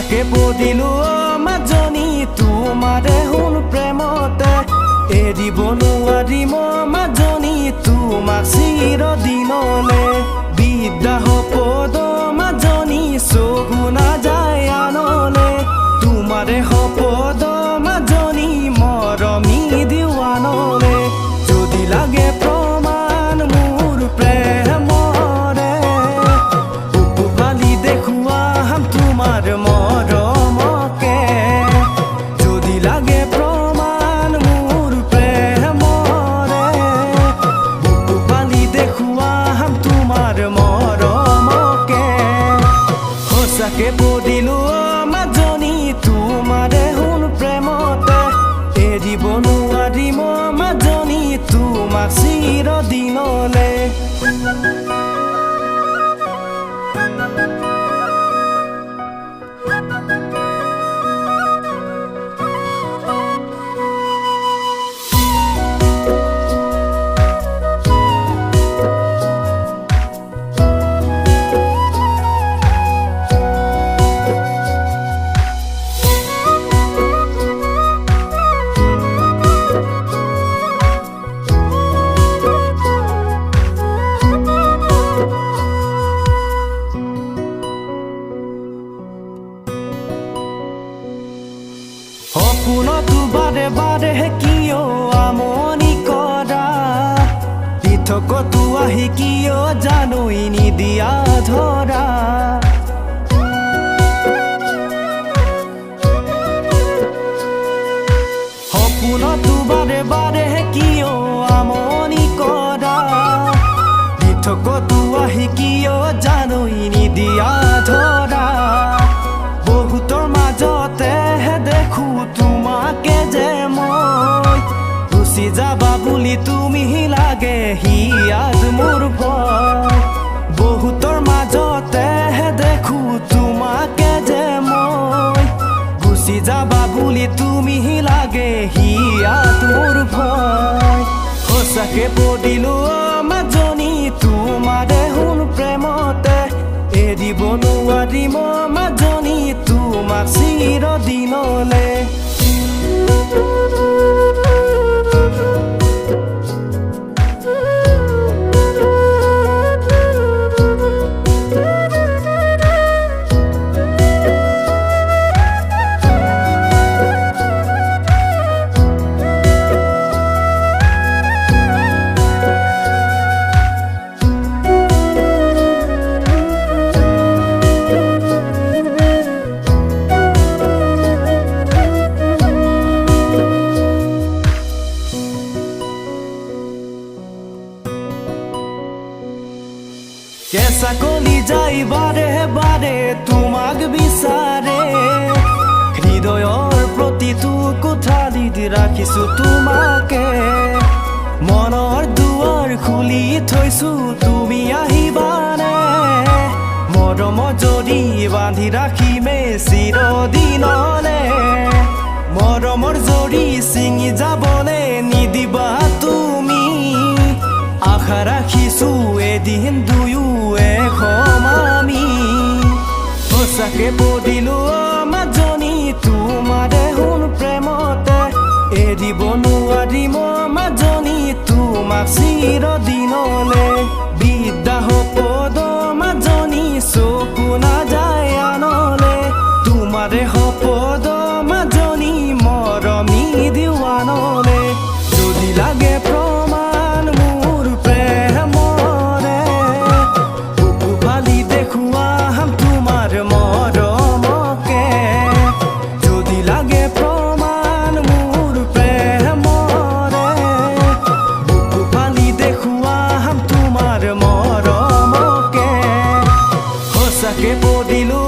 সঁচাকে পৰিলো মাজনী তোমাৰে শুন প্ৰেমতে এৰিব নোৱাৰিম মাজনী তোমাক চিৰদিনলে বিদ্যা সপদ মাজনী চকু নাযায় আনলে তোমাৰে সপদ মাজনী মৰমি দিৱানলে যদি লাগে প্ৰমাণ মোৰ প্ৰেমৰে বুকু ফালি দেখুৱাম তোমাৰ মৰমকে যদি লাগে প্ৰমাণ মোৰ প্ৰেমৰে বুকু ফালি দেখুৱাম তোমাৰ মৰমকে সঁচাকে পৰিলো মাজনী তোমাৰে শুন প্ৰেমতে এৰিব নোৱাৰিম মাজনী তোমাক চিৰদিনলে সপোনতো বাৰে বাৰে কিয় আমনি কৰা পৃথকতো আহি কিয় জানৈ নিদিয়া ধৰা সপোনতো বাৰে বাৰে কিয় আমনি কৰা পৃথকতো আহি কিয় জানৈ নিদিয়া ধৰা বহুতৰ মাজতে দেখো তোমাকে যে মই গুচি যাবা বুলি তুমি লাগে হিয়াত মোৰ ভয় বহুতৰ মাজতে দেখো তোমাকে যে মই গুচি যাবা বুলি তুমি লাগে হিয়াত মোৰ ভয় সঁচাকে পৰিলো মাজনী তোমাৰে শুন প্ৰেমতে এৰিব নোৱাৰিম মাজনী তোমাক চিৰদিনলে কেঁচা কলি যাই বাৰে বাৰে তোমাক বিচাৰে হৃদয়ৰ প্ৰতিটো কোঠালিত ৰাখিছো তোমাকে মনৰ দুৱাৰ খুলি থৈছো তুমি আহিবানে মৰম জৰি বান্ধি ৰাখিমে চিৰদিনলে মৰমৰ জৰি ছিঙি যাবলে নিদিবা তুমি আশা ৰাখিছো এদিন দুয়ো এখন আমি সঁচাকে পৰিলো মাজনী তোমাৰে শুন প্ৰেমতে এৰিব নোৱাৰিম মাজনী তোমাক চিৰদিনলে বিদ্যা সপদ মাজনী চকু নাযায় আনলে তোমাৰে সপদ মাজনী মৰমি দিৱানলে যদি লাগে প্ৰমাণ মোৰ প্ৰেমৰে বুকু ফালি দেখুৱাম তোমাৰ মৰমকে যদি লাগে প্ৰমাণ মোৰ প্ৰেমৰে বুকু ফালি দেখুৱাম তোমাৰ মৰমকে সঁচাকে পৰিলো